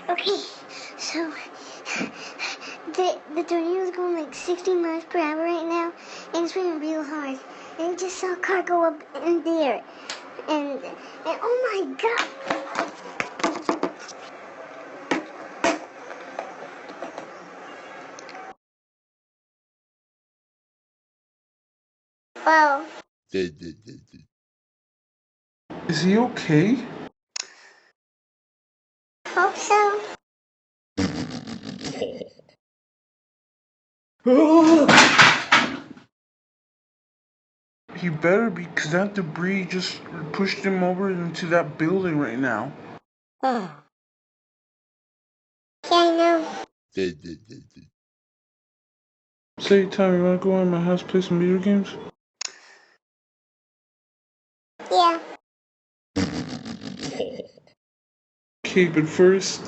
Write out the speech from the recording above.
Okay, so the tornado's going like 60 miles per hour right now, and it's raining real hard. And I just saw a car go up in the air, and oh my god! Wow. Is he okay? Hope so. He better be, because that debris just pushed him over into that building right now. Yeah, I know. Say, Tom, you want to go in my house play some video games? Yeah. Okay, but first,